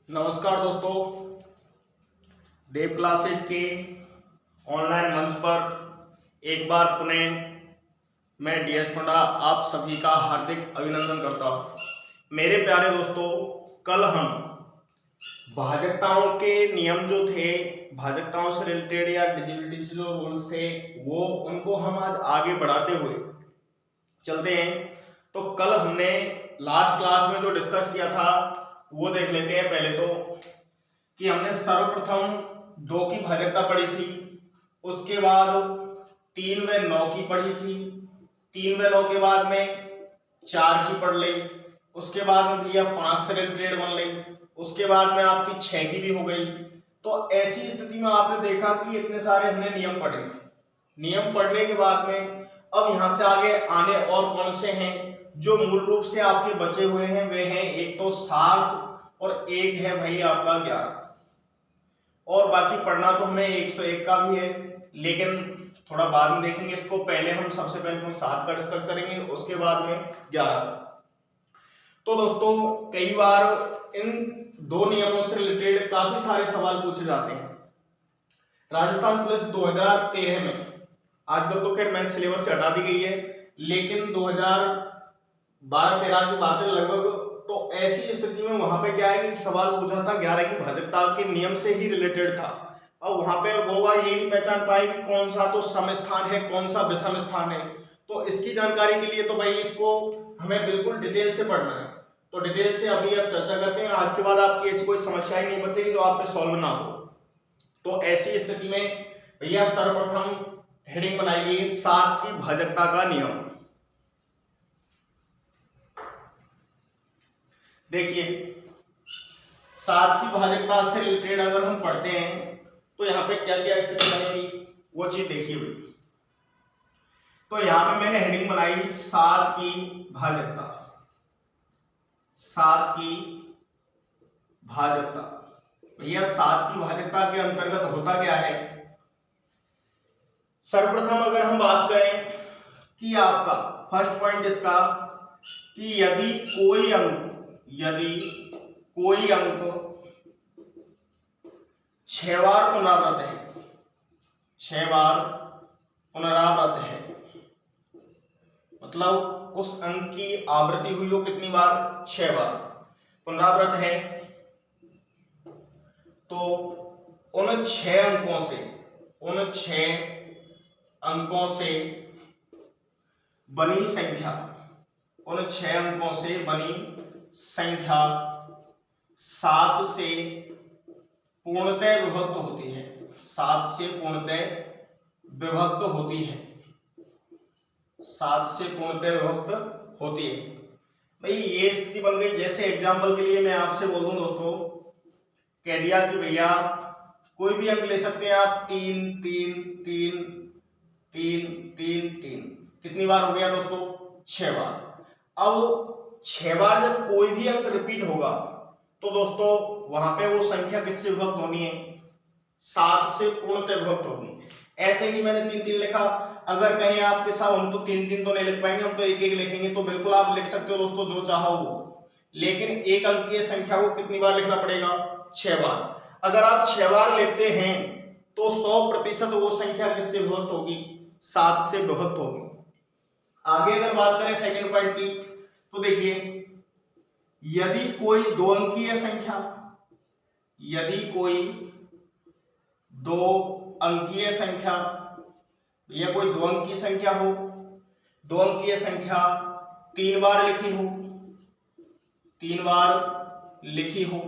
नमस्कार दोस्तों, देव क्लासेज के ऑनलाइन मंच पर एक बार पुनः मैं DS पंडा आप सभी का हार्दिक अभिनंदन करता हूं। मेरे प्यारे दोस्तों, कल हम भाजकताओं के नियम जो थे, भाजकताओं से रिलेटेड या डिजिबिलिटी से जो रूल्स थे, वो उनको हम आज आगे बढ़ाते हुए चलते हैं। तो कल हमने लास्ट क्लास में जो डिस्कस किया था वो देख लेते हैं। पहले तो कि हमने सर्वप्रथम 2 की भाजकता पढ़ी थी, उसके बाद 3 व 9 की पढ़ी थी, 3 व 9 के बाद में 4 की पढ़ ली, उसके बाद में भैया 5 से रिलेटेड बन ली, उसके बाद में आपकी 6 की भी हो गई। तो ऐसी स्थिति में आपने देखा कि इतने सारे हमने नियम पढ़े। नियम पढ़ने के बाद में अब यहां से आगे आने और कौन से हैं जो मूल रूप से आपके बचे हुए हैं, वे हैं एक तो 7 और एक है भाई आपका 11। और बाकी पढ़ना तो हमें 101 का भी है, लेकिन थोड़ा बाद में देखेंगे इसको। पहले हम सबसे पहले हम 7 का डिस्कस करेंगे, उसके बाद में 11 का। तो दोस्तों, कई बार इन 2 नियमों से रिलेटेड काफी सारे सवाल पूछे जाते हैं। राजस्थान पुलिस 2013 में, आजकल तो खैर मैथ सिलेबस से हटा दी गई है, लेकिन 2012-13 की बात है लगभग। तो ऐसी स्थिति में वहां पे क्या है कि सवाल पूछा था 11 की भाजकता के नियम से ही रिलेटेड था। अब वहां पे वो ये नहीं पहचान पाए कि कौन सा तो सम स्थान है, कौन सा विषम स्थान है। तो इसकी जानकारी के लिए तो भाई इसको हमें बिल्कुल डिटेल से पढ़ना है। तो डिटेल से अभी अब चर्चा करते हैं। आज के बाद आपकी ऐसी कोई समस्या ही नहीं बचेगी जो आप पे सॉल्व ना हो। तो ऐसी स्थिति में भैया सर्वप्रथम हेडिंग बनाइए 7 की भाजकता का नियम। देखिए, 7 की भाजकता से रिलेटेड अगर हम पढ़ते हैं तो यहाँ पे क्या क्या स्थिति बनेगी वो चीज देखिए भाई। तो यहाँ पे मैंने हेडिंग बनाई 7 की भाजकता। 7 की भाजकता भैया 7 की भाजकता के अंतर्गत होता क्या है। सर्वप्रथम अगर हम बात करें कि आपका फर्स्ट पॉइंट इसका कि यदि कोई अंक 6 बार पुनरावृत है, 6 बार पुनरावृत है, मतलब उस अंक की आवृत्ति हुई हो कितनी बार, 6 बार पुनरावृत है, तो उन 6 अंकों से बनी संख्या, उन 6 अंकों से बनी संख्या 7 से पूर्णतः विभक्त होती है। 7 से पूर्णतः विभक्त होती है। 7 से पूर्णतः विभक्त होती है। भाई ये स्थिति बन गई। जैसे एग्जांपल के लिए मैं आपसे बोल दूं दोस्तों, कह दिया कि भैया कोई भी अंक ले सकते हैं आप, 3 3 3 3 3 3, कितनी बार हो गया दोस्तों, 6 बार। अब 6 बार जब कोई भी अंक रिपीट होगा तो दोस्तों वहां पे वो संख्या किससे विभक्त होनी है, 7 से पूर्णतः विभक्त होगी। ऐसे ही मैंने 3 3 लिखा। अगर कहीं आपके साथ हम तो 3 3 तो नहीं लिख पाएंगे, हम तो 1 1 लिखेंगे। तो बिल्कुल आप लिख सकते हो दोस्तों जो चाहो वो, लेकिन एक अंकीय संख्या को कितनी बार लिखना पड़ेगा, 6 बार। अगर आप 6 बार लेते हैं तो 100% वो संख्या किससे विभक्त होगी, 7 से विभक्त होगी। आगे अगर बात करें सेकंड पॉइंट की, तो देखिए यदि कोई 2 अंकीय संख्या, यदि कोई 2 अंकीय संख्या, या कोई 2 अंकीय संख्या हो, 2 अंकीय संख्या 3 बार लिखी हो, 3 बार लिखी हो,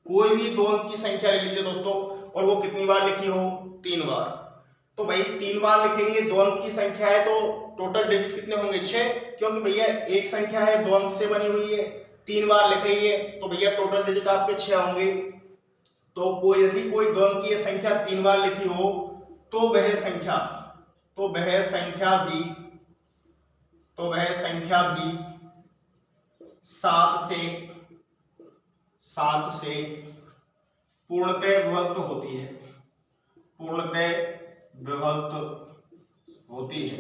कोई भी 2 अंक की संख्या ले लीजिए दोस्तों, और वो कितनी बार लिखी हो, 3 बार। तो भाई 3 बार लिखेंगे, 2 अंक की संख्या है तो टोटल डिजिट कितने होंगे, 6, क्योंकि भैया एक संख्या है 2 अंक से बनी हुई है, 3 बार लिख रही है, तो भैया टोटल डिजिट आपके 6 होंगे। तो यदि कोई 2 अंकीय संख्या 3 बार लिखी हो तो वह संख्या भी 7 से पूर्णतः विभक्त होती है, पूर्णतः विभक्त होती है।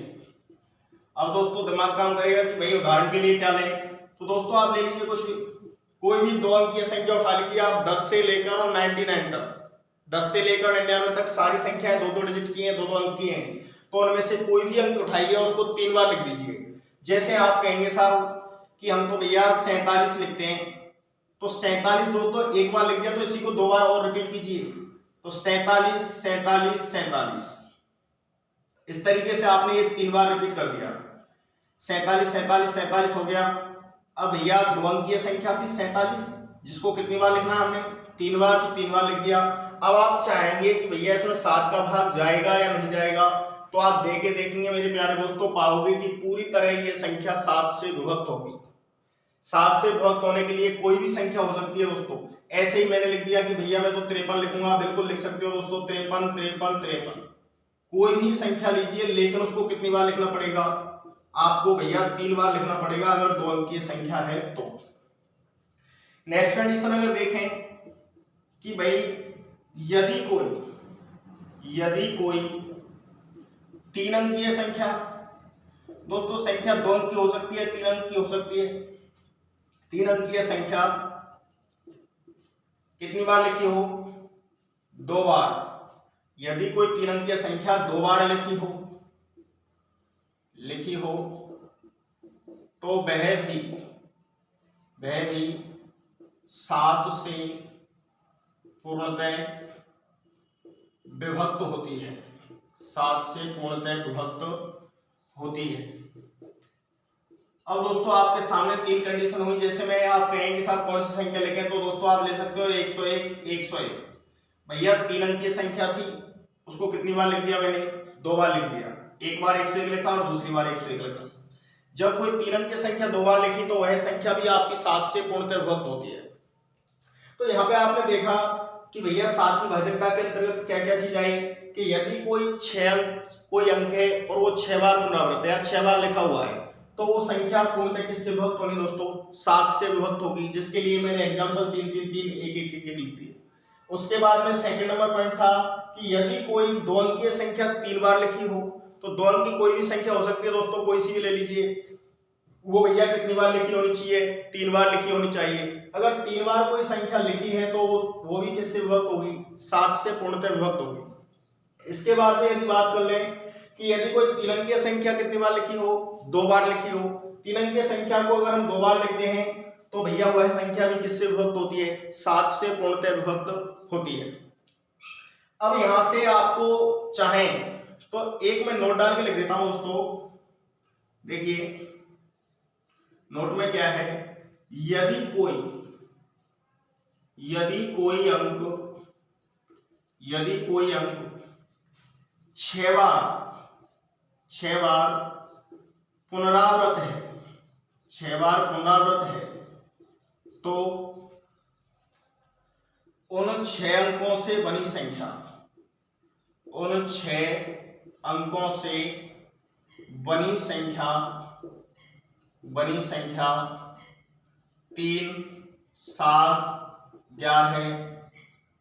अब दोस्तों दिमाग काम करेगा कि भाई उदाहरण के लिए क्या लें। तो दोस्तों आप ले लीजिए कुछ भी, कोई भी 2 अंकीय संख्या उठा लीजिए आप, 10 से लेकर और 99 तक, 10 से लेकर 99 तक सारी संख्याएं 2-2 डिजिट की हैं, 2-2 अंक की हैं। तो उनमें से कोई भी अंक उठाइए उसको 3 बार लिख दीजिए। जैसे आप कहेंगे साहब कि हम तो भैया 47 लिखते हैं, तो 47 दोस्तों एक बार लिख दिया तो इसी को 2 बार और रिपीट कीजिए, तो 47 47 47। इस तरीके से आपने ये 3 बार रिपीट कर दिया, 47 47 47 हो गया। अब भैया 2 अंकीय संख्या थी 47, जिसको कितनी बार लिखना है हमने, 3 बार, तो 3 बार लिख दिया। अब आप चाहेंगे कि भैया इसमें 7 का भाग जाएगा या नहीं जाएगा, तो आप देखे देखेंगे मेरे प्यारे दोस्तों, पाओगे कि पूरी तरह ये संख्या 7 से विभक्त होगी। 7 से विभक्त होने के लिए कोई भी संख्या हो सकती है दोस्तों। ऐसे ही मैंने लिख दिया कि भैया मैं तो 53 लिखूंगा, बिल्कुल लिख सकते हो दोस्तों, 53 53 53, कोई भी संख्या लीजिए, लेकिन उसको कितनी बार लिखना पड़ेगा आपको, भैया 3 बार लिखना पड़ेगा अगर 2 अंकीय संख्या है तो। नेक्स्ट कंडीशन अगर देखें कि भाई यदि कोई 3 अंकीय संख्या, दोस्तों संख्या 2 अंक की हो सकती है, 3 अंक की हो सकती है, 3 अंकीय संख्या कितनी बार लिखी हो, 2 बार। यदि कोई 3 अंकीय संख्या 2 बार लिखी हो तो वह भी 7 से पूर्णतः विभक्त होती है, 7 से पूर्णतः विभक्त होती है। अब दोस्तों आपके सामने 3 कंडीशन हुई, जैसे मैं आप कहेंगे साहब कौन सी संख्या लिखें, तो दोस्तों आप ले सकते हो 101 101। भैया 3 अंकीय संख्या थी, उसको कितनी बार लिख दिया मैंने, 2 बार लिख दिया, एक बार 101 लिखा और दूसरी बार 101 लिखा। जब कोई 3 अंकीय संख्या 2 बार लिखी तो वह संख्या भी आपकी 7 से पूर्णतः विभक्त होती है। तो यहाँ पे आपने देखा कि भैया 7 की भाजकता के अंतर्गत क्या क्या चीज आई, कि यदि कोई अंक है और वो 6 बार पुनरावृत है या 6 बार लिखा हुआ है, तो वो संख्या पूर्णतः किससे विभक्त होगी दोस्तों, 7 से विभक्त होगी, जिसके लिए मैंने एग्जांपल 3 3 3 1 1 1 लिख दिए। उसके बाद में सेकंड नंबर पॉइंट था कि यदि कोई 2 अंकीय संख्या 3 बार लिखी हो, तो 2 अंक की कोई भी संख्या हो सकती है दोस्तों, कोई सी भी ले लीजिए, वो भैया कितनी बार लिखी होनी चाहिए, 3 बार लिखी होनी चाहिए। अगर 3 बार कोई संख्या लिखी है तो वो भी किससे विभक्त होगी, 7 से पूर्णतः विभक्त होगी। इसके बाद में यदि बात कर लें कि यदि कोई 3 अंकीय संख्या कितनी बार लिखी हो, 2 बार लिखी हो, 3 अंकीय संख्या को अगर हम 2 बार लिखते हैं तो भैया वह संख्या भी किससे विभक्त होती है, 7 से पूर्णतः विभक्त होती है। अब यहां से आपको चाहें तो एक मैं नोट डाल के लिख देता हूं दोस्तों, देखिए नोट में क्या है, यदि कोई अंक 6 बार पुनरावृत है, 6 बार पुनरावृत है, तो उन 6 अंकों से बनी संख्या, उन 6 अंकों से बनी संख्या 3 7 11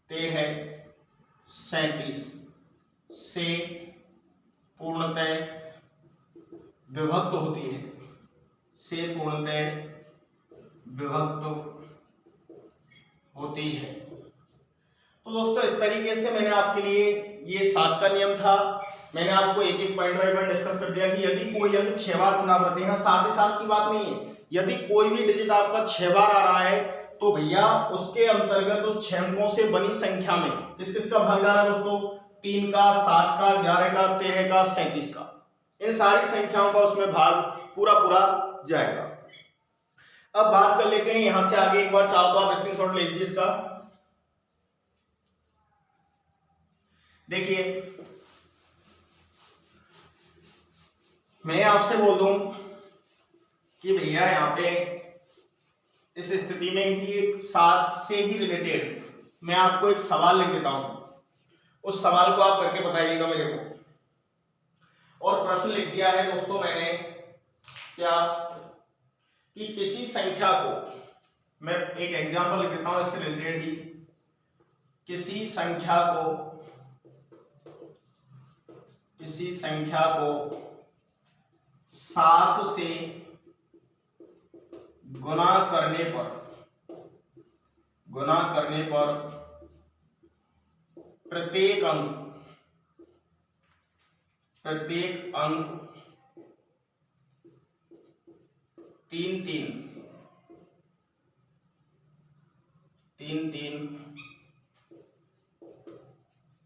13 37 से पूर्णतः विभक्त होती है, से पूर्णतः विभक्त होती है। तो दोस्तों इस तरीके से मैंने आपके लिए ये 7 का नियम था, मैंने आपको एक एक पॉइंट बाय पॉइंट डिस्कस कर दिया कि यदि कोई अंक 6 बार पुनरावृत्ति है, साथ ही साथ की बात नहीं है, यदि कोई भी डिजिट आपका 6 बार आ रहा है तो भैया उसके अंतर्गत उस 6 अंकों से बनी संख्या में किस किस का भाग जा रहा है दोस्तों, 3 का 7 का 11 का 13 का 37 का, इन सारी संख्याओं का उसमें भाग पूरा जाएगा। अब बात कर लेते हैं यहां से आगे, एक बार चाहो तो आप स्क्रीनशॉट ले लीजिए इसका। देखिए मैं आपसे बोल दूं कि भैया यहाँ पे इस स्थिति में ही 7 से ही रिलेटेड मैं आपको एक सवाल लिख देता हूं, उस सवाल को आप करके बताइएगा मेरे को। और प्रश्न लिख दिया है दोस्तों मैंने क्या, कि किसी संख्या को, मैं एक एग्जांपल लिख देता हूं इससे रिलेटेड ही, किसी संख्या को 7 से गुणा करने पर गुना करने पर प्रत्येक अंक 3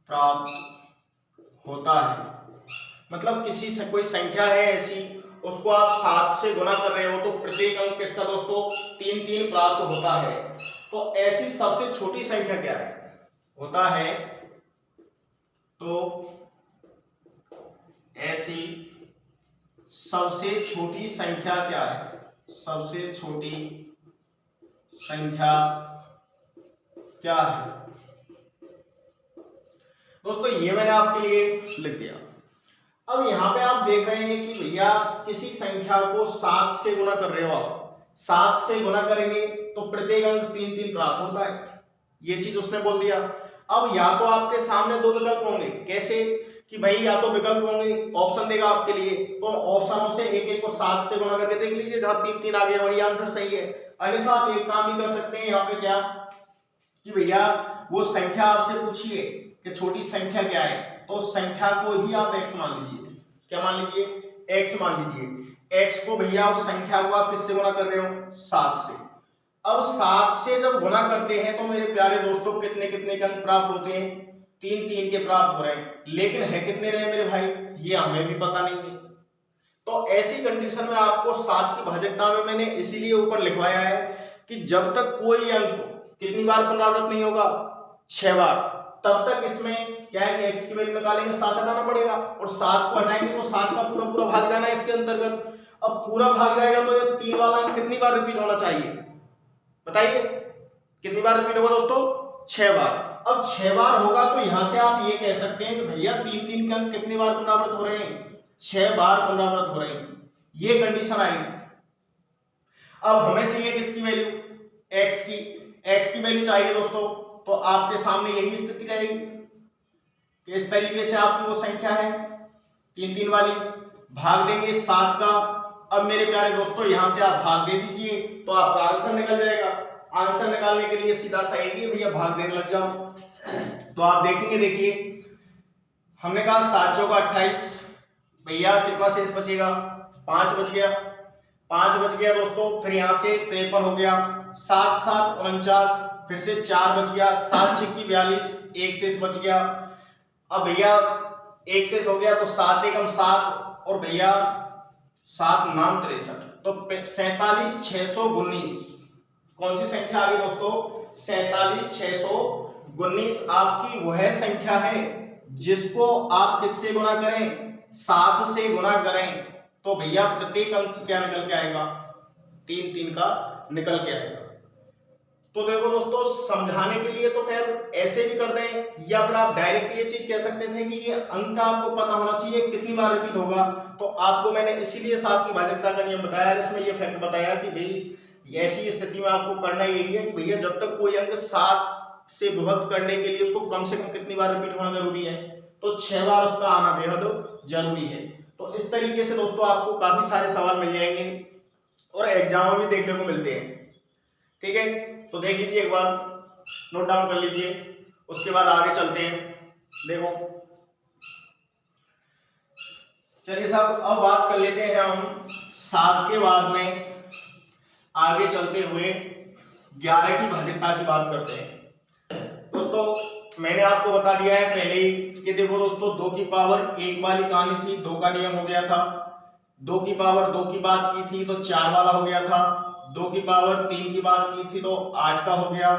प्राप्त होता है। मतलब किसी से कोई संख्या है ऐसी, उसको आप 7 से गुना कर रहे हो तो प्रत्येक अंक किसका दोस्तों 3 प्राप्त होता है। तो ऐसी सबसे छोटी संख्या क्या है होता है, तो ऐसी सबसे छोटी संख्या क्या है, सबसे छोटी संख्या क्या है दोस्तों, ये मैंने आपके लिए लिख दिया। अब यहां पे आप देख रहे हैं कि भैया किसी संख्या को 7 से गुना कर रहे हो, आप 7 से गुना करेंगे तो प्रत्येक अंक 3 प्राप्त होता है, ये चीज उसने बोल दिया। अब या तो आपके सामने दो विकल्प होंगे, कैसे कि भाई या तो विकल्प होंगे, ऑप्शन देगा आपके लिए, तो ऑप्शनों से एक एक को 7 से गुना करके देख लीजिए, जहां 3 आ गया वही आंसर सही है। अन्यथा आप एक काम भी कर सकते हैं यहाँ पे, क्या कि भैया वो संख्या आपसे पूछिए कि छोटी संख्या क्या है, तो संख्या को ही आप x मान लीजिए। क्या मान लीजिए? x मान लीजिए। x को भैया उस संख्या को आप किससे गुना कर रहे हो? 7 से। अब 7 से जब गुना करते हैं तो मेरे प्यारे दोस्तों कितने कितने के अंक प्राप्त होते हैं? 3 के प्राप्त हो रहे हैं, लेकिन है कितने रहे मेरे भाई, ये हमें भी पता नहीं है। तो ऐसी कंडीशन में आपको 7 की भाजकता में मैंने इसीलिए ऊपर लिखवाया है कि जब तक कोई अंक कितनी बार पुनरावृत नहीं होगा, 6 बार, तब तक इसमें क्या है कि x की वैल्यू निकालेंगे, 7 हटाना पड़ेगा, और 7 को हटाएंगे तो 7 का पूरा भाग जाना है इसके अंतर्गत। अब पूरा भाग जाएगा तो ये 3 वाला अंक कितनी बार रिपीट होना चाहिए, बताइए कितनी बार रिपीट होगा दोस्तों? 6 बार। अब 6 बार होगा तो यहां से आप ये कह सकते हैं कि भैया 3 के अंक कितनी बार पुनरावृत हो रहे हैं? 6 बार पुनरावृत हो रहे हैं, ये कंडीशन आएगी। अब हमें चाहिए किसकी वैल्यू? x की वैल्यू चाहिए दोस्तों, तो आपके सामने यही स्थिति रहेगी कि इस तरीके से आपकी वो संख्या है 3 वाली, भाग देंगे 7 का। अब मेरे प्यारे दोस्तों यहां से आप भाग दे दीजिए तो आपका आंसर निकल जाएगा। आंसर निकालने के लिए सीधा सा एक ही भैया भाग देने लग जाओ। तो आप देखेंगे, देखिए हमने कहा 7 चौका 28, भैया कितना शेष बचेगा? 5 बच गया, 5 बच गया दोस्तों। फिर यहां से 53 हो गया, 7 7 49, फिर से 4 बच गया, 7 6 42, एक शेष बच गया। अब भैया एक शेष हो गया तो 7 एकम 7, और भैया 7 नाम 63, तो 47 619 कौन सी संख्या आ गई दोस्तों? 47 619 आपकी वह संख्या है जिसको आप किससे गुना करें? 7 से गुना करें तो भैया प्रत्येक अंक क्या निकल के आएगा? 3 का निकल के आएगा। तो देखो दोस्तों, समझाने के लिए तो खैर ऐसे भी कर दें, या फिर आप डायरेक्ट ये चीज कह सकते थे कि ये अंक का आपको पता होना चाहिए कितनी बार रिपीट होगा। तो आपको मैंने इसीलिए 7 की भाजकता का नियम बताया, इसमें ये फैक्ट बताया कि भाई ऐसी स्थिति में आपको करना यही है कि भैया जब तक कोई अंक 7 से विभक्त करने के लिए उसको कम से कम कितनी बार रिपीट होना जरूरी है? तो 6 बार उसका आना बेहद जरूरी है। तो इस तरीके से दोस्तों आपको काफी सारे सवाल मिल जाएंगे और एग्जाम में देखने को मिलते हैं। ठीक है, तो देख लीजिए, एक बार नोट डाउन कर लीजिए, उसके बाद आगे चलते हैं। देखो चलिए साहब, अब बात कर लेते हैं हम 7 के बाद में आगे चलते हुए 11 की भाजकता की बात करते हैं। दोस्तों मैंने आपको बता दिया है पहले ही कि देखो दोस्तों 2 की पावर 1 वाली कहानी थी, 2 का नियम हो गया था। 2 की पावर 2 की बात की थी तो 4 वाला हो गया था। 2 की पावर 3 की बात की थी तो 8 का हो गया।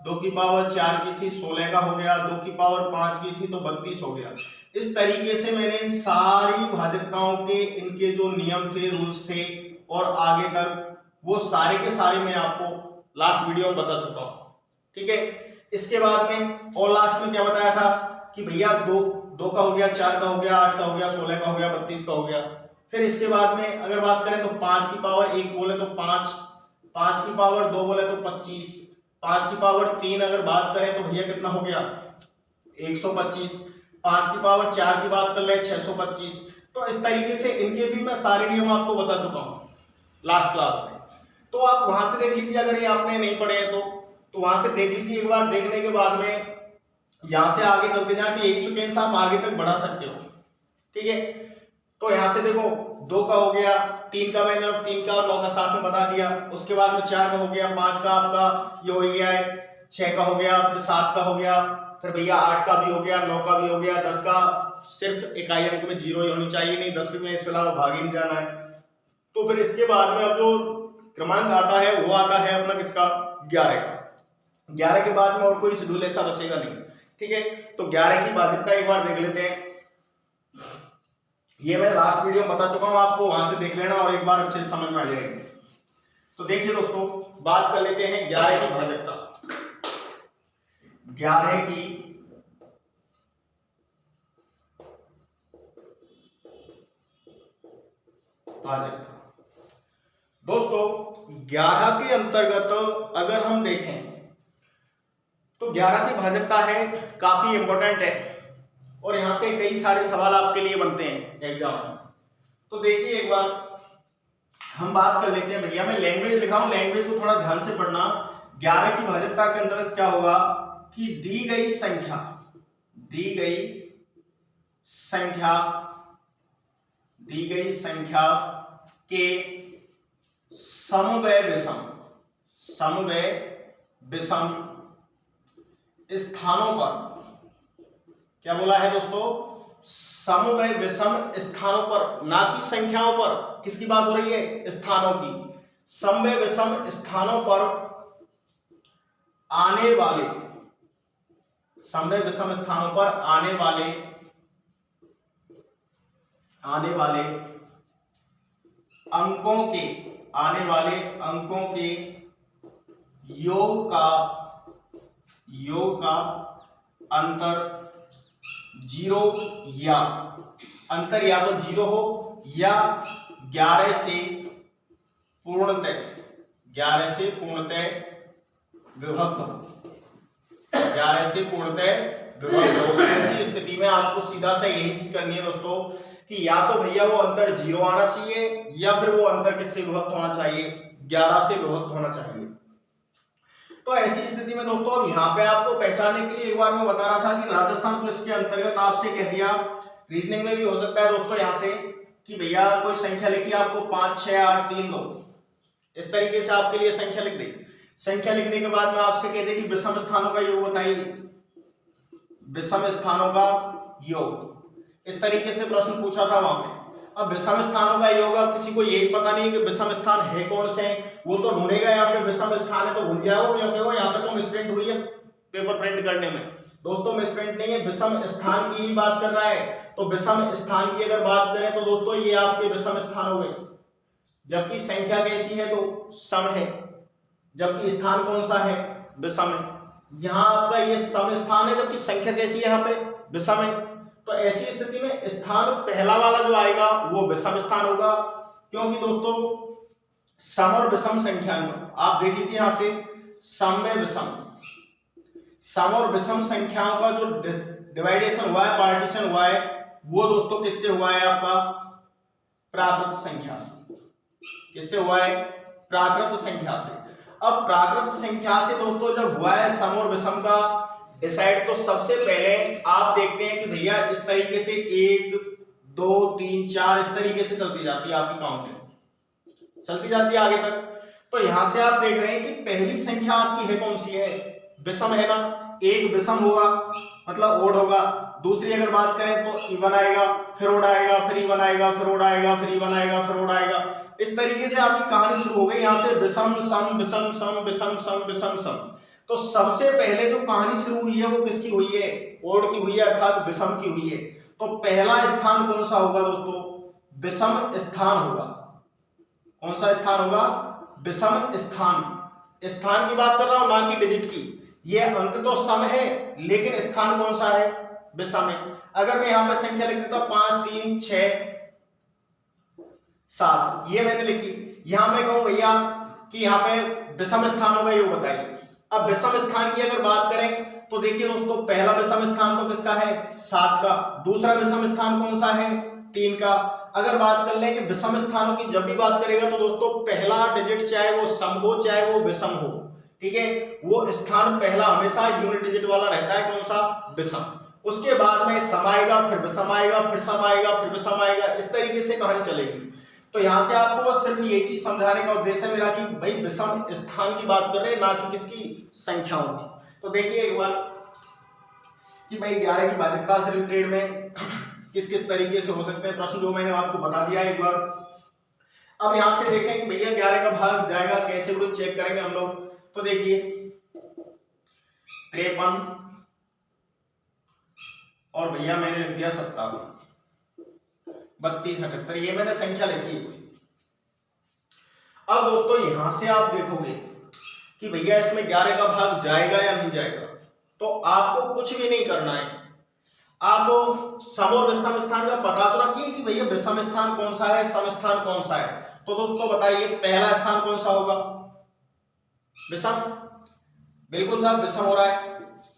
2 की पावर 4 की थी 16 का हो गया। 2 की पावर 5 की थी तो 32 हो गया। इस तरीके से मैंने इन सारी भाजकताओं के इनके जो नियम थे, रूल्स थे और आगे तक वो सारे के सारे मैं आपको लास्ट वीडियो में बता चुका हूं। ठीक है, इसके बाद में और लास्ट में क्या बताया था कि भैया 2 का हो गया, 4 का हो गया, 8 का हो गया, 16 का हो गया, 32 का हो गया। फिर इसके बाद में अगर बात करें तो 5 की पावर 1 बोले तो 5, 5 की पावर 2 बोले तो 25, 5 की पावर 3 अगर बात करें तो भैया कितना हो गया 125, 5 की पावर 4 की बात कर ले 625। तो इस तरीके से इनके भी मैं सारे नियम आपको बता चुका हूं लास्ट क्लास में, तो आप वहां से देख लीजिए अगर ये आपने नहीं पढ़े हैं तो। तो वहां से देख लीजिए एक बार, देखने के बाद में यहां से आगे चलते जाए तो 1 सेकेंड से आप आगे तक बढ़ा सकते हो, ठीक है। तो यहां से देखो 2 का हो गया, 3 का मैंने 3 का और 9 का साथ में बता दिया, उसके बाद में 4 का हो गया, 5 का आपका ये हो गया है, 6 का हो गया, फिर 7 का हो गया, फिर भैया 8 का भी हो गया, 9 का भी हो गया, 10 का सिर्फ इकाई अंक में 0 ही होनी चाहिए, नहीं 10 में इसके अलावा भाग ही नहीं जाना है। तो फिर इसके बाद में अब जो क्रमांक आता है वो आता है अपना किसका, 11 का। 11 के बाद में और कोई शेड्यूल ऐसा बचेगा नहीं, ठीक है। तो 11 की भाजकता एक बार देख लेते हैं। ये मैं लास्ट वीडियो में बता चुका हूं आपको, वहां से देख लेना और एक बार अच्छे से समझ में आ जाएगी। तो देखिए दोस्तों, बात कर लेते हैं 11 की भाजकता। 11 की भाजकता दोस्तों, 11 के अंतर्गत अगर हम देखें तो 11 की भाजकता है, काफी इंपॉर्टेंट है और यहां से कई सारे सवाल आपके लिए बनते हैं एग्जाम में। तो देखिए एक बार हम बात कर लेते हैं, भैया मैं लैंग्वेज लिख रहा हूं, लैंग्वेज को थोड़ा ध्यान से पढ़ना। 11 की भाजकता के अंतर्गत क्या होगा कि दी गई संख्या के समव्य विषम स्थानों पर, क्या बोला है दोस्तों, समव्य विषम स्थानों पर, ना कि संख्याओं पर। किसकी बात हो रही है, स्थानों की। समव्य विषम स्थानों पर आने वाले, समव्य विषम स्थानों पर आने वाले अंकों के योग का अंतर 0 या अंतर या तो 0 हो या 11 से पूर्णतः विभक्त हो, 11 से पूर्णतः विभक्त हो। ऐसी स्थिति में आपको सीधा सा यही चीज करनी है दोस्तों कि या तो भैया वो अंतर 0 आना चाहिए या फिर वो अंतर किससे विभक्त होना चाहिए, 11 से विभक्त होना चाहिए। तो ऐसी स्थिति में दोस्तों अब यहाँ पे आपको पहचानने के लिए एक बार मैं बता रहा था कि राजस्थान पुलिस के अंतर्गत आपसे कह दिया, रीजनिंग में भी हो सकता है दोस्तों यहाँ से कि भैया कोई संख्या लिखी आपको 5 6 8 3 2, इस तरीके से आपके लिए संख्या लिख दी। संख्या लिखने के बाद में आपसे कह दे कि विषम स्थानों का योग बताइए, विषम स्थानों का योग, इस तरीके से प्रश्न पूछा था वहां पे। अब विषम स्थानों का योग, अब किसी को यही पता नहीं कि विषम स्थान है कौन से, वो तो ढूंढेगा यहाँ पे विषम स्थान है तो भूल जाओ, क्योंकि यहाँ पे तो मिसप्रिंट हुई है पेपर प्रिंट करने में। दोस्तों मिसप्रिंट नहीं है, विषम स्थान की ही बात कर रहा है। तो विषम स्थान की अगर बात करें तो दोस्तों ये आपके विषम स्थान हो गए, जबकि संख्या कैसी है तो सम है, जबकि स्थान कौन सा है, विषम है। यहाँ आपका ये सम स्थान है जबकि संख्या कैसी है, यहाँ पे विषम है। तो ऐसी स्थिति में स्थान पहला वाला जो आएगा वो विषम स्थान होगा, क्योंकि दोस्तों सम और विषम संख्या आप देख लीजिए यहां से, सम में विषम, सम और विषम संख्याओं का जो डिवाइडेशन हुआ है, पार्टीशन हुआ है, वो दोस्तों किससे हुआ है, आपका प्राकृत संख्या से। किससे हुआ है, प्राकृत संख्या से। अब प्राकृत संख्या से दोस्तों जब हुआ है सम और विषम का डिसाइड, तो सबसे पहले आप देखते हैं कि भैया इस तरीके से 1 2 3 4 इस तरीके से चलती जाती है आपकी काउंटिंग, चलती जाती है आगे तक। तो यहां से आप देख रहे हैं कि पहली संख्या आपकी है कौन सी है, विषम है ना, एक विषम होगा मतलब ओड होगा। दूसरी अगर बात करें तो इवन आएगा, फिर ओड आएगा, फिर इवन आएगा, फिर ओड आएगा, फिर इवन आएगा, फिर ओड आएगा। इस तरीके से आपकी कहानी शुरू हो गई यहां से विषम सम विषम सम विषम सम विषम सम। तो सबसे पहले जो कहानी शुरू हुई है वो किसकी हुई है, ओड की हुई है, अर्थात विषम की हुई है। तो पहला स्थान कौन सा होगा दोस्तों, विषम स्थान होगा। कौन सा स्थान होगा, विषम स्थान। स्थान की बात कर रहा हूं ना कि डिजिट की। ये अंक तो सम है लेकिन स्थान कौन सा है, विषम है। अगर मैं यहां पे संख्या लिख देता 5 3 6 7, ये मैंने लिखी, यहां मैं कहूं भैया कि यहां पे विषम स्थानों का योग बताइए। अब विषम स्थान की अगर बात करें तो देखिए दोस्तों पहला विषम स्थान तो किसका है, 7 का। दूसरा विषम स्थान कौन सा है, 3 का। अगर बात कर लें कि विषम स्थानों की जब भी बात करेगा तो दोस्तों पहला डिजिट चाहे वो सम हो चाहे वो विषम हो, ठीक है, वो स्थान पहला हमेशा यूनिट डिजिट वाला रहता है, कौन सा, विषम। उसके बाद में सम आएगा, फिर विषम आएगा, फिर सम आएगा, फिर विषम आएगा, इस तरीके से कहानी चलेगी। तो यहां से आपको बस सिर्फ ये चीज समझाने का उद्देश्य है मेरा कि भाई विषम स्थान की बात कर रहे हैं, ना कि किसकी, संख्याओं की। तो देखिए एक बार कि भाई 11 की भाजकता से रिलेटेड में किस किस तरीके से हो सकते हैं प्रश्न, जो मैंने आपको बता दिया एक बार। अब यहां से देखें कि भैया 11 का भाग जाएगा कैसे, वो चेक करेंगे हम लोग। तो देखिए 53 और भैया मैंने लिख दिया 57, 32, 78, ये मैंने संख्या लिखी है। अब दोस्तों यहां से आप देखोगे कि भैया इसमें 11 का भाग जाएगा या नहीं जाएगा, तो आपको कुछ भी नहीं करना है। आप सम और विषम स्थान का पता तो रखिए कि भैया विषम स्थान कौन सा है, सम स्थान कौन सा है। तो दोस्तों बताइए पहला स्थान कौन सा होगा, विषम, बिल्कुल साहब विषम हो रहा है।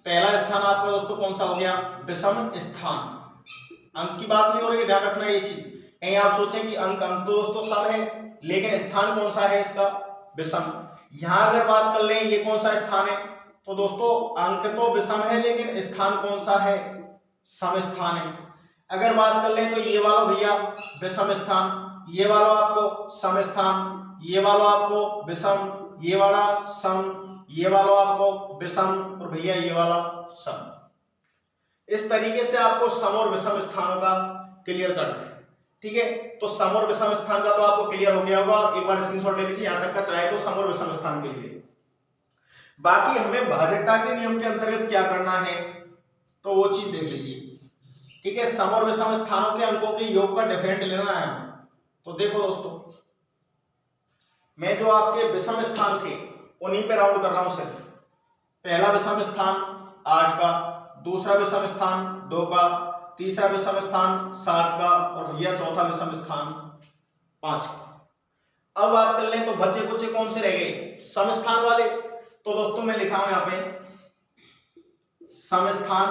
पहला स्थान आपका दोस्तों कौन सा हो गया, विषम स्थान। अंक की बात नहीं हो रही है, ध्यान रखना ये चीज। कहीं आप सोचें कि अंक अंक तो दोस्तों सम है, लेकिन स्थान कौन सा है इसका, विषम। यहां अगर बात कर लें ये कौन सा स्थान है, तो दोस्तों अंक तो विषम है, लेकिन स्थान कौन सा है, सम स्थान है। अगर बात कर लें तो ये वाला भैया विषम स्थान, ये वाला आपको सम स्थान, ये वाला आपको विषम, ये वाला सम, ये वाला आपको विषम, और भैया ये वाला सम। इस तरीके से आपको सम और विषम स्थानों का क्लियर करना है, ठीक है। तो सम और विषम स्थान का तो आपको क्लियर हो गया होगा, एक बार स्क्रीनशॉट ले लीजिए यहां तक का, चाहे तो सम और विषम स्थान के लिए। बाकी हमें भाजकता के नियम के अंतर्गत क्या करना है, तो वो चीज देख लीजिए, ठीक है। सम और विषम स्थानों के अंकों के योग का डिफरेंट लेना है। तो देखो दोस्तों, मैं जो आपके विषम स्थान थे उन्हीं पे राउंड कर रहा हूं सिर्फ। पहला विषम स्थान 8 का, दूसरा विषम स्थान 2 का, तीसरा विषम स्थान 7 का, और भैया चौथा विषम स्थान 5 का। अब बात कर लें तो बचे कुछ कौन से रह गए, सम स्थान वाले। तो दोस्तों मैं लिखा हूं यहां पे सम स्थान,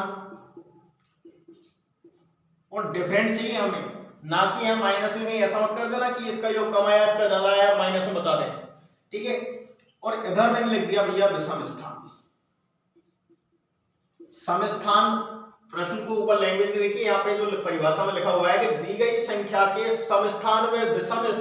और डिफरेंट चाहिए हमें, ना कि हम माइनस में ऐसा मत कर देना कि इसका योग कम आया इसका ज्यादा आया माइनस में बचा दें, ठीक है। और इधर मैंने लिख दिया भैया विषम स्थान। सम स्थान प्रश्न को ऊपर लैंग्वेज के देखिए, यहाँ पे जो परिभाषा में लिखा हुआ है कि दी गई संख्या के सम स्थान व विषम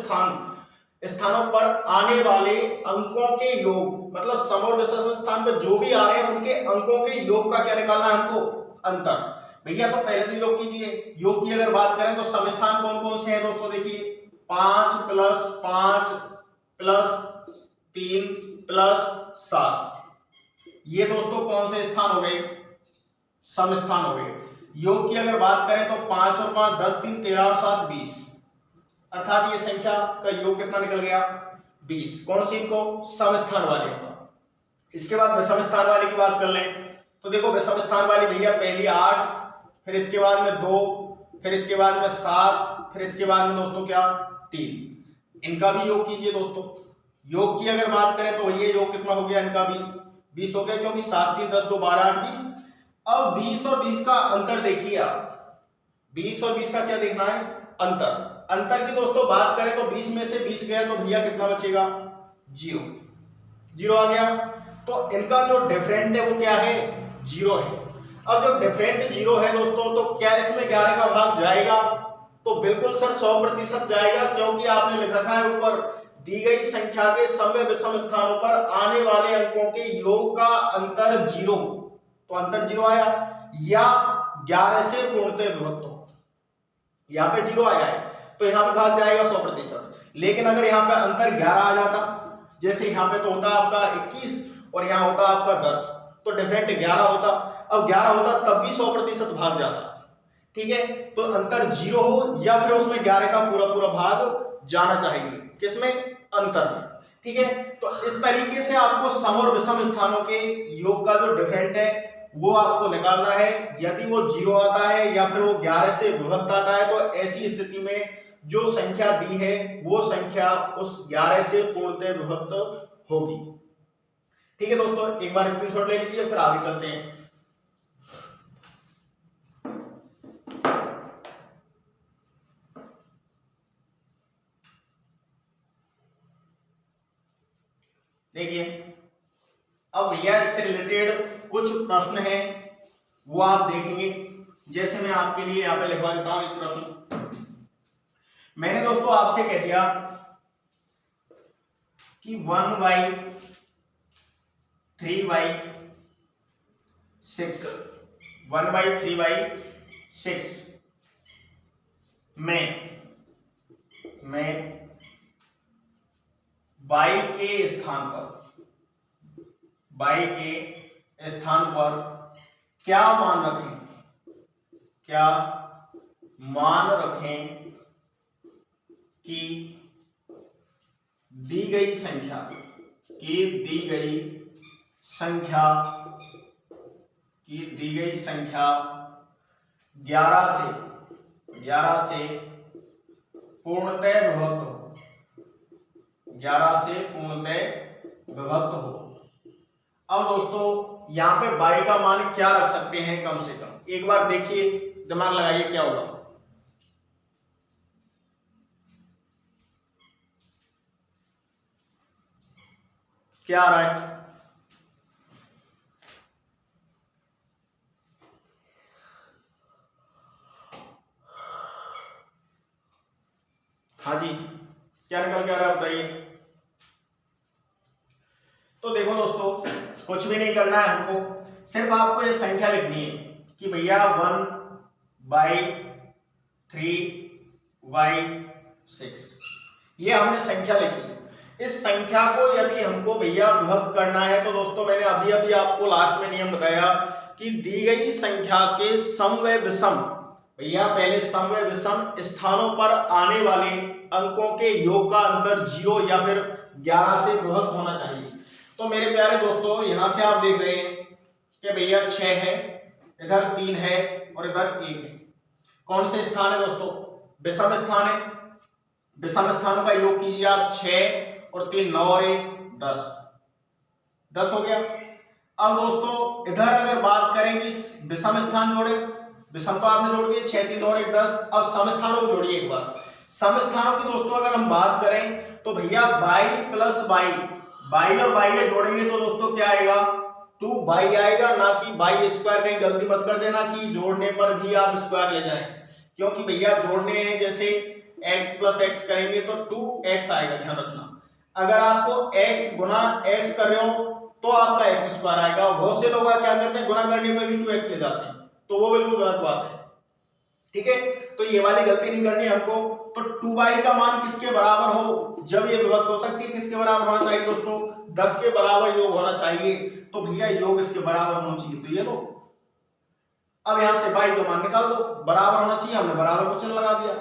स्थानों पर आने वाले अंकों के योग, मतलब सम और विषम स्थान पर जो भी आ रहे हैं उनके अंकों के योग का क्या निकालना है हमको, अंतर। भैया तो पहले तो योग कीजिए। योग की अगर बात करें तो सम स्थान कौन कौन से हैं दोस्तों, देखिए 5 + 5 + 3 + 7, ये दोस्तों कौन से स्थान हो गए, सम स्थान हो गए। योग की अगर बात करें तो 5 और 5 10, 3 13 और 7 20, अर्थात ये संख्या का योग कितना निकल गया, 20। कौन सी को, सम स्थान वाले का। इसके बाद विषम स्थान वाले की बात कर लें तो देखो विषम स्थान वाली भैया पहली 8, फिर इसके बाद में 2, फिर इसके बाद में 7, फिर इसके बाद में दोस्तों क्या 3। इनका भी योग कीजिए दोस्तों। योग की अगर बात करें तो ये योग कितना हो गया, इनका भी 20 हो गया, क्योंकि 7 3 10 2 12 8 20। अब 20 और 20 का अंतर देखिए आप, 20 और 20 का क्या देखना है, अंतर। अंतर की दोस्तों बात करें तो 20 में से 20 गया तो भैया कितना बचेगा, 0 आ गया। तो इनका जो डिफरेंट है वो क्या है, 0 है। अब जब डिफरेंट 0 है दोस्तों, तो क्या इसमें 11 का भाग जाएगा, तो बिल्कुल सर 100% जाएगा, क्योंकि आपने लिख रखा है ऊपर दी गई संख्या के सम व विषम स्थानों पर आने वाले अंकों के योग का अंतर 0। तो अंतर 0 आया, या 11 से पूर्णतः विभक्त हो, यहाँ पे 0 आया है तो यहाँ पे भाग जाएगा 100%। लेकिन अगर यहाँ पे अंतर 11 आ जाता, जैसे यहाँ पे तो होता आपका 21 और यहाँ होता आपका 10, तो डिफरेंट 11 होता। अब 11 होता तब भी 100% भाग जाता, ठीक है। तो अंतर 0 हो या फिर उसमें 11 का पूरा भाग जाना चाहिए, किसमें, अंतर में, ठीक है। तो इस तरीके से आपको सम और विषम स्थानों के योग का जो डिफरेंट है वो आपको निकालना है। यदि वो 0 आता है या फिर वो 11 से विभक्त आता है, तो ऐसी स्थिति में जो संख्या दी है वो संख्या उस 11 से पूर्णतः विभक्त होगी, ठीक है दोस्तों। एक बार स्क्रीनशॉट ले लीजिए, फिर आगे चलते हैं। देखिए अब भैया इससे रिलेटेड कुछ प्रश्न हैं वो आप देखेंगे। जैसे मैं आपके लिए यहाँ पे लिखवा देता हूं एक प्रश्न। मैंने दोस्तों आपसे कह दिया कि 1/3/6 1/3/6 में y के स्थान पर क्या मान रखें कि दी गई संख्या 11 से पूर्णतः विभक्त हो। अब दोस्तों यहां पे y का मान क्या रख सकते हैं कम से कम, एक बार देखिए, दिमाग लगाइए क्या होगा। क्या आ रहा है? हाँ जी, क्या निकल के आ रहा है बताइए। तो देखो दोस्तों, कुछ भी नहीं करना है हमको, सिर्फ आपको ये संख्या लिखनी है कि भैया 1/3/6 ये हमने संख्या लिखी। इस संख्या को यदि हमको भैया विभक्त करना है तो दोस्तों मैंने अभी आपको लास्ट में नियम बताया कि दी गई संख्या के सम व विषम, भैया पहले सम व विषम स्थानों पर आने वाले अंकों के योग का अंतर 0 या फिर 11 से विभक्त होना चाहिए। तो मेरे प्यारे दोस्तों यहां से आप देख रहे हैं कि भैया 6 है, इधर 3 है और इधर 1 है। कौन से स्थान है दोस्तों? विषम स्थान है। विषम स्थानों का योग कीजिए आप, 6 और 3 9 और 1 10 हो गया। अब दोस्तों इधर अगर बात करेंगे विषम स्थान जोड़े, विषम तो आपने जोड़ दिए 6 3 और 1 10। अब सम स्थानों को जोड़िए एक बार। सम स्थानों की दोस्तों अगर हम बात करें तो भैया y प्लस y और y जोड़ेंगे तो दोस्तों क्या आएगा? 2y आएगा, ना कि y स्क्वायर। कहीं गलती मत कर देना कि जोड़ने पर भी आप स्क्वायर ले जाएं, क्योंकि भैया जोड़ने हैं जैसे x प्लस x करेंगे तो 2x आएगा, ध्यान रखना। अगर आपको x गुना x कर रहे हो तो आपका x स्क्वायर आएगा। बहुत से लोग क्या करते हैं, गुना करने में भी 2x ले जाते हैं, तो वो बिल्कुल गलत बात है। ठीक है, तो ये वाली गलती नहीं करनी हमको। तो 2y का मान किसके बराबर हो जब ये विभक्त हो सकती है? किसके बराबर होना चाहिए दोस्तों? 10 के बराबर योग होना चाहिए। तो भैया योग इसके बराबर होना चाहिए, तो ये लो। अब यहां से y का मान निकाल दो, बराबर होना चाहिए, हमने बराबर को चिन्ह लगा दिया।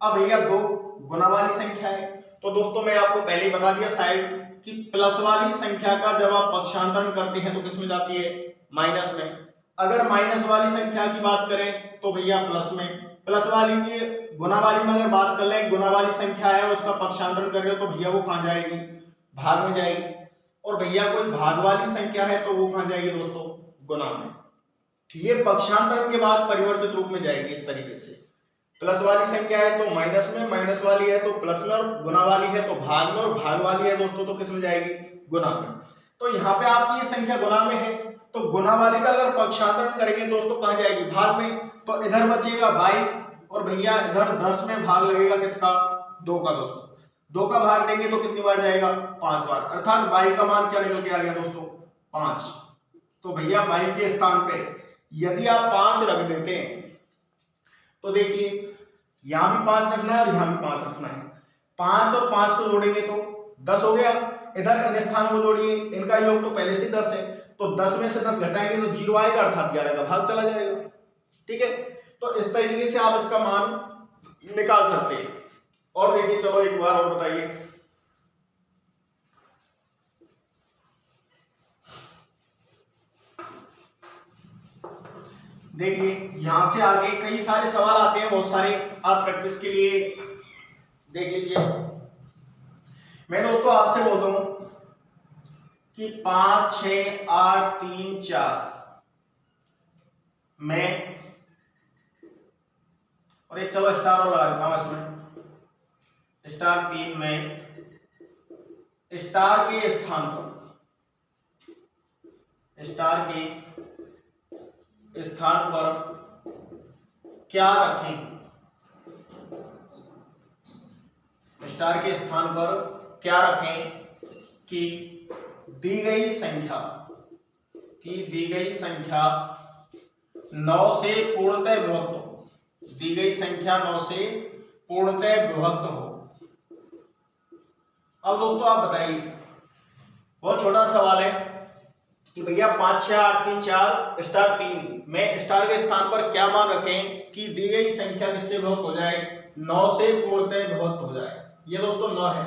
अब भैया 2 गुना वाली संख्या है, तो दोस्तों मैं आपको पहले ही बता दिया साइड कि प्लस वाली संख्या का जब आप पक्षांतरण करते हैं तो किस में जाती है? माइनस में। अगर माइनस वाली संख्या की बात करें तो भैया प्लस में। प्लस वाली की गुना वाली में अगर बात कर लें, गुना वाली संख्या है उसका पक्षांतरण कर रहे हो तो भैया वो कहां जाएगी? भाग में जाएगी। और भैया कोई भाग वाली संख्या है तो वो कहां जाएगी दोस्तों? गुना में। ये पक्षांतरण के बाद परिवर्तित रूप में जाएगी इस तरीके से। प्लस वाली संख्या है तो माइनस में, माइनस वाली है तो प्लस में, और गुना वाली है तो भाग में, और भाग वाली है दोस्तों तो किस में जाएगी? गुना में। तो यहाँ पे आपकी ये संख्या गुना में है, तो गुना वाली का अगर पक्षांतरण करेंगे दोस्तों कहां जाएगी? भाग में। तो इधर बचेगा y, और भैया इधर 10 में भाग लगेगा किसका? 2 का। दोस्तों 2 का भाग देंगे तो कितनी बार जाएगा? 5 बार। अर्थात y का मान क्या निकल के आ गया दोस्तों? 5। तो भैया y के स्थान पे यदि आप 5 रख देते हैं तो देखिए यहां भी 5 रखना है और यहां भी 5 रखना है। 5 और 5 को जोड़ेंगे तो 10 हो गया। इधर इन स्थानों को जोड़िए, इनका योग तो पहले से 10 है, तो 10 में से 10 घटाएंगे तो 0 आएगा, अर्थात 11 का भाग चला जाएगा। ठीक है, तो इस तरीके से आप इसका मान निकाल सकते हैं। और देखिए, चलो एक बार और बताइए। देखिए यहां से आगे कई सारे सवाल आते हैं, बहुत सारे, आप प्रैक्टिस के लिए देख लीजिए। मैं दोस्तों आपसे बोल दूं कि 5 6 8 3 4 में, और एक चलो स्टार और लगा देता हूं इसमें, स्टार 3 में स्टार के स्थान पर स्टार के स्थान पर क्या रखें, स्टार के स्थान पर क्या रखें कि दी गई संख्या 9 से पूर्णतः विभक्त हो, दी गई संख्या 9 से पूर्णतः विभक्त हो। अब दोस्तों आप बताइए, बहुत छोटा सवाल है कि भैया 5 6 8 3 4 स्टार 3 में स्टार के स्थान पर क्या मान रखें कि दी गई संख्या किससे विभक्त हो जाए, 9 से पूर्णतः विभक्त हो जाए। ये दोस्तों 9 है,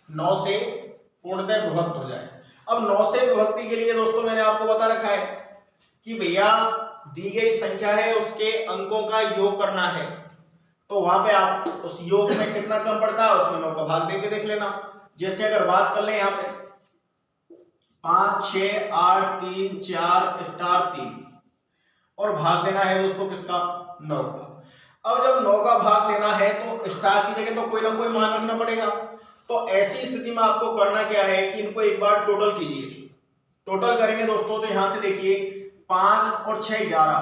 9 से पूर्णतः विभक्त हो जाए। अब 9 से विभक्ति के लिए दोस्तों मैंने आपको बता रखा है कि भैया दी गई संख्या है उसके अंकों का योग करना है, तो वहां पे आप उस योग में कितना कम पड़ता है उसमें 9 का भाग देके देख लेना। जैसे अगर बात कर ले यहाँ पे 5 6 8 3 4 स्टार 3 और भाग देना है दोस्तों किसका, 9 का। अब जब 9 का भाग लेना है तो स्टार की जगह तो कोई ना कोई मान रखना पड़ेगा। तो ऐसी स्थिति में आपको करना क्या है कि इनको एक बार टोटल कीजिए। टोटल करेंगे दोस्तों तो यहां से देखिए 5 और 6 11,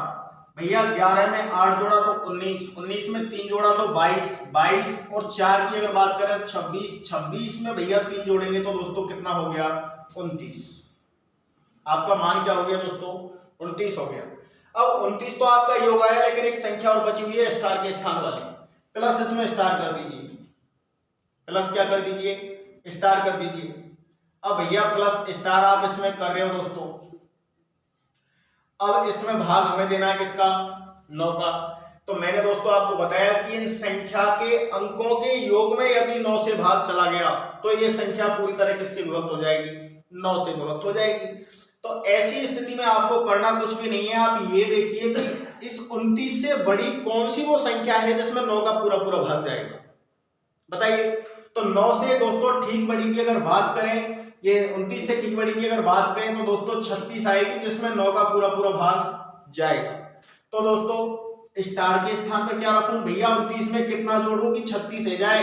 भैया 11 में 8 जोड़ा तो 19, 19 में 3 जोड़ा तो 22, 22 और 4 की अगर बात करें 26, 26 में भैया 3 जोड़ेंगे तो दोस्तों कितना हो गया, 29। आपका मान क्या हो गया दोस्तों, 29 हो गया। अब 29 तो आपका योग आया, लेकिन एक संख्या और बची हुई है स्टार के स्थान वाली, प्लस इसमें स्टार कर दीजिए, प्लस क्या कर दीजिए, स्टार कर दीजिए। अब भैया प्लस स्टार आप इसमें कर रहे हो दोस्तों, अब इसमें भाग हमें देना है किसका, 9 का। तो मैंने दोस्तों आपको बताया कि इन संख्या के अंकों के योग में यदि 9 से भाग चला गया तो ये संख्या पूरी तरह किससे विभक्त हो जाएगी, 9 से विभक्त हो जाएगी। तो ऐसी स्थिति में आपको करना कुछ भी नहीं है, आप ये देखिए कि इस 29 से बड़ी कौन सी वो संख्या है जिसमें 9 का पूरा पूरा भाग जाएगा, बताइए। तो 9 से दोस्तों ठीक बड़ी की अगर बात करें, ये 29 से ठीक बड़ी की अगर बात करें तो दोस्तों 36 आएगी जिसमें 9 का पूरा पूरा भाग जाएगा। तो दोस्तों स्टार के स्थान पे क्या रखूं, भैया 29 में कितना जोड़ूं कि 36 हो जाए,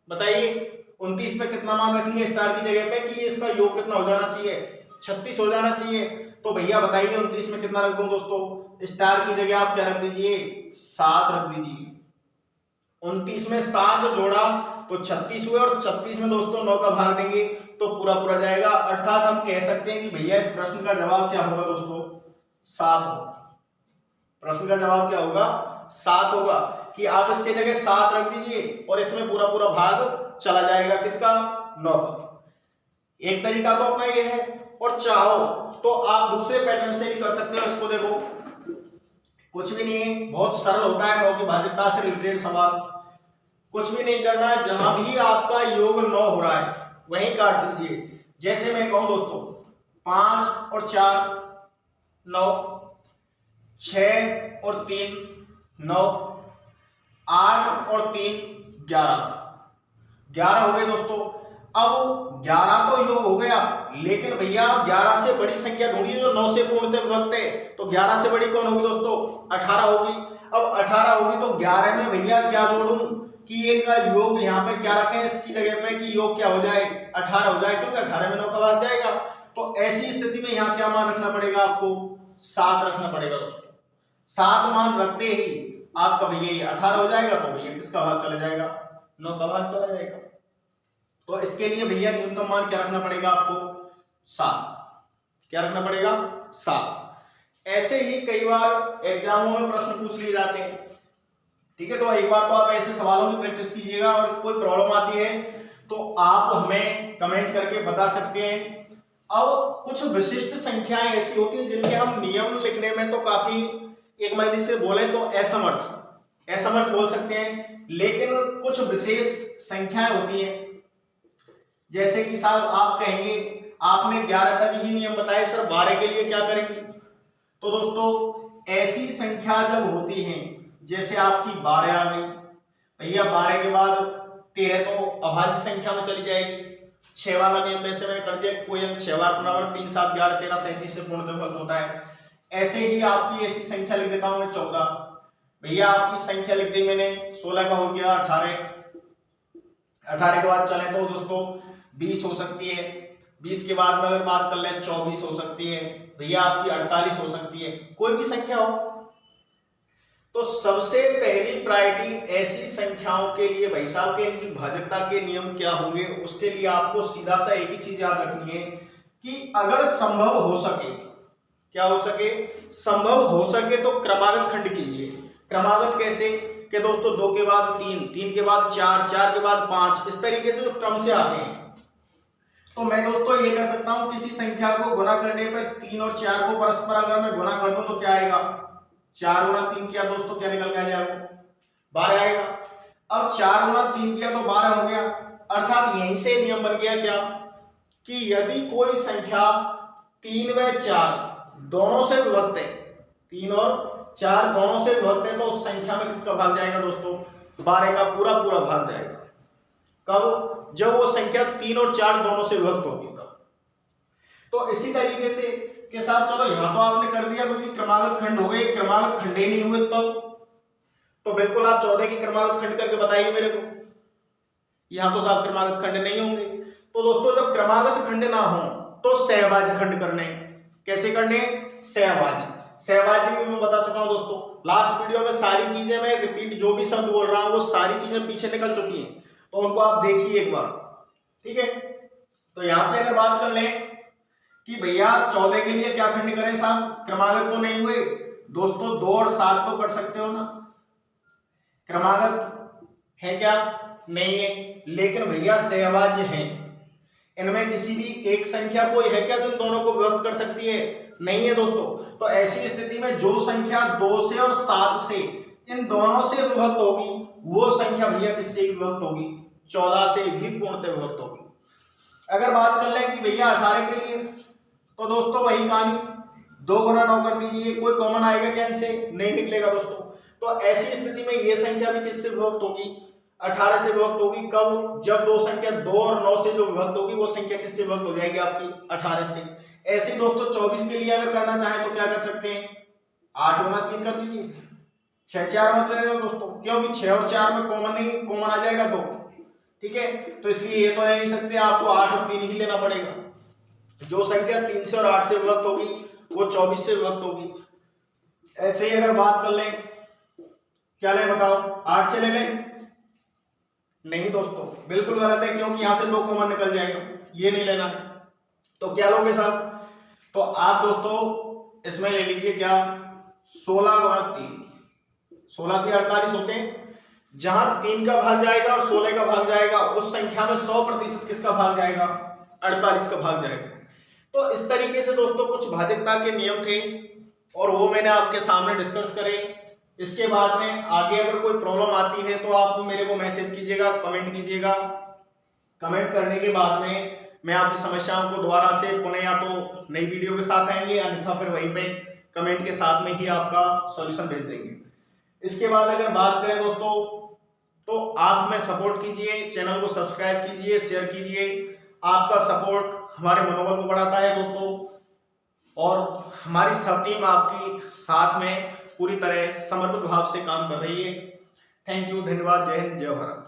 बताइए। 29 पे कितना मान रखेंगे स्टार की जगह पे कि इसका योग कितना हो जाना चाहिए, 36 हो जाना चाहिए। तो भैया बताइए 29 में कितना रख दूं दोस्तों, स्टार की जगह आप क्या रख दीजिए, 7 रख दीजिए। 29 में 7 जोड़ा तो 36 हुए और 36 में दोस्तों 9 का भाग देंगे तो पूरा पूरा जाएगा। अर्थात हम कह सकते हैं कि भैया इस प्रश्न का जवाब क्या होगा दोस्तों, 7 होगा। प्रश्न का जवाब क्या होगा, 7 होगा कि आप इसके जगह 7 रख दीजिए और इसमें पूरा पूरा भाग चला जाएगा किसका, 9 का। एक तरीका तो अपना ये है, और चाहो तो आप दूसरे पैटर्न से भी कर सकते हो। इसको देखो, कुछ भी नहीं है, बहुत सरल होता है 9 की भाज्यता से रिलेटेड सवाल। कुछ भी नहीं करना है, जहां भी आपका योग 9 हो रहा है वहीं काट दीजिए। जैसे मैं कहूं दोस्तों 5 और 4 9, 6 और 3 9, 8 और 3 11, 11 हो गए दोस्तों। अब 11 तो योग हो गया, लेकिन भैया 11 से बड़ी संख्या ढूंढिए जो 9 से पूर्णतः विभक्त है। तो 11 से बड़ी कौन होगी दोस्तों, 18 होगी। अब 18 होगी तो 11 में भैया क्या जोड़ूं कि इनका योग यहाँ पे क्या रखें इसकी जगह पे कि योग क्या हो जाए, 18 हो जाए, क्योंकि 18 में 9 का भाग जाएगा। तो ऐसी स्थिति में यहाँ क्या मान रखना पड़ेगा आपको, 7 रखना पड़ेगा दोस्तों। 7 मान रखते ही आपका भैया ये 18 हो जाएगा, तो भैया किसका भाग चला जाएगा, 9 का भाग चला जाएगा। तो इसके लिए भैया न्यूनतम मान क्या रखना पड़ेगा आपको, 7। क्या रखना पड़ेगा, 7। ऐसे ही कई बार एग्जामों में प्रश्न पूछ लिए जाते हैं, ठीक है। तो एक बार तो आप ऐसे सवालों की प्रैक्टिस कीजिएगा, और कोई प्रॉब्लम आती है तो आप हमें कमेंट करके बता सकते हैं। अब कुछ विशिष्ट संख्याएं ऐसी होती हैं जिनके हम नियम लिखने में तो काफी, एक महीने से बोले तो असमर्थ बोल सकते हैं, लेकिन कुछ विशेष संख्याएं होती हैं। जैसे कि साहब आप कहेंगे आपने 11 तक ही नियम बताए सर, 12 के लिए क्या करेंगे। तो दोस्तों ऐसी संख्या जब होती है, जैसे आपकी 12 आ गई, भैया 12 के बाद 13 तो अभाज्य संख्या में चली जाएगी। 6 वाला नियम में से मैंने कर दिया, कोई अंक 6 बार पुनरावृत्त, 3 7 11 13 37 से पूर्णतः विभक्त होता है। ऐसे ही आपकी ऐसी संख्या लिख देता हूं मैं 14, भैया आपकी संख्या लिख दी मैंने 16 का हो गया 18 के बाद चले तो दोस्तों 20 हो सकती है, 20 के बाद में अगर बात कर लें 24 हो सकती है भैया, आपकी 48 हो सकती है, कोई भी संख्या हो। तो सबसे पहली प्रायोरिटी ऐसी संख्याओं के लिए भाई साहब के इनकी भाजकता के नियम क्या होंगे, उसके लिए आपको सीधा सा एक ही चीज याद रखनी है कि अगर संभव हो सके, क्या हो सके, संभव हो सके तो क्रमागत खंड कीजिए। क्रमागत कैसे कि दोस्तों 2 के बाद 3, 3 के बाद 4, 4 के बाद 5, इस तरीके से जो क्रम से आते हैं। तो मैं दोस्तों ये कर सकता हूं, किसी संख्या को गुना करने पर 3 और 4 को परस्पर अगर मैं गुना कर दूं तो क्या आएगा, 4 गुना 3 किया दोस्तों, क्या निकल के आ जाएगा, 12 आएगा। अब 4 गुना 3 किया तो 12 हो गया। अर्थात यहीं से नियम बन गया क्या कि यदि कोई संख्या 3 व 4 दोनों से विभक्त है, 3 और 4 दोनों से विभक्त है, तो उस संख्या में किसका भाग जाएगा दोस्तों, 12 का पूरा पूरा भाग जाएगा। कब, जब वो संख्या 3 और 4 दोनों से विभक्त होगी तब। तो इसी तरीके से के साथ चलो यहां तो आपने कर दिया क्योंकि क्रमागत खंड हो गए, क्रमागत खंड ही नहीं हुए तो बिल्कुल आप 14 की क्रमागत खंड करके बताइए मेरे को। यहां तो साहब क्रमागत खंड नहीं होंगे। तो दोस्तों जब क्रमागत खंड ना हो तो सहभाज्य खंड करने, कैसे करने, सहभाज्य भी मैं बता चुका हूं दोस्तों। लास्ट वीडियो में सारी चीजें मैं रिपीट जो भी शब्द बोल रहा हूं वो सारी चीजें पीछे निकल चुकी हैं, तो उनको आप देखिए एक बार, ठीक है। तो यहां से अगर बात कर लें कि भैया 14 के लिए क्या खंड करें साहब, क्रमागत तो नहीं हुए दोस्तों, 2 और 7 तो कर सकते हो ना, क्रमागत है क्या, नहीं है, लेकिन भैया सहभाज्य है। इनमें किसी भी एक संख्या कोई है क्या जो इन दोनों को विभक्त कर सकती है, नहीं है दोस्तों। तो ऐसी स्थिति में जो संख्या 2 से और 7 से इन दोनों से विभक्त होगी वो संख्या भैया किससे विभक्त होगी, 14 से भी पूर्णतः विभक्त होगी। अगर बात कर लें कि भैया 18 के लिए, तो दोस्तों वही कहानी, 2 गुना 9 कर दीजिए, कोई कॉमन आएगा क्या इनसे, नहीं निकलेगा दोस्तों। तो ऐसी स्थिति में ये संख्या भी किससे विभक्त होगी, 18 से विभक्त होगी। कब, जब दो संख्या 2 और 9 से जो विभक्त होगी वो संख्या किससे विभक्त हो जाएगी आपकी, 18 से। ऐसे दोस्तों 24 के लिए अगर करना चाहे तो क्या कर सकते हैं, 8 गुना 3 कर दीजिए, 6 4 मत लेना दोस्तों, क्योंकि 6 और 4 में कॉमन आ जाएगा 2, ठीक है। तो इसलिए ये तो ले नहीं सकते, आपको 8 और 3 ही लेना पड़ेगा। जो संख्या 3 से और 8 से विभक्त होगी वो 24 से विभक्त होगी। ऐसे ही अगर बात कर लें, क्या लें बताओ, 8 से ले लें, नहीं दोस्तों बिल्कुल गलत है, क्योंकि यहां से 2 कॉमन निकल जाएगा, ये नहीं लेना है। तो क्या लोगे साहब, तो आप दोस्तों इसमें ले लीजिए क्या, 16 गुना 3, 16 के 48 होते हैं, जहां 3 का भाग जाएगा और 16 का भाग जाएगा उस संख्या में 100% किसका भाग जाएगा, 48 का भाग जाएगा। तो इस तरीके से दोस्तों कुछ भाजकता के नियम थे और वो मैंने आपके सामने डिस्कस करे। इसके बाद में आगे अगर कोई प्रॉब्लम आती है तो आप मेरे को मैसेज कीजिएगा, कमेंट कीजिएगा। कमेंट करने के बाद में मैं आपकी समस्याओं को दोबारा से पुनः या तो नई वीडियो के साथ आएंगे, अन्यथा फिर वहीं पे कमेंट के साथ में ही आपका सॉल्यूशन भेज देंगे। इसके बाद अगर बात करें दोस्तों तो आप हमें सपोर्ट कीजिए, चैनल को सब्सक्राइब कीजिए, शेयर कीजिए। आपका सपोर्ट हमारे मनोबल को बढ़ाता है दोस्तों, और हमारी सब टीम आपकी साथ में पूरी तरह समर्पित भाव से काम कर रही है। थैंक यू, धन्यवाद, जय हिंद, जय भारत।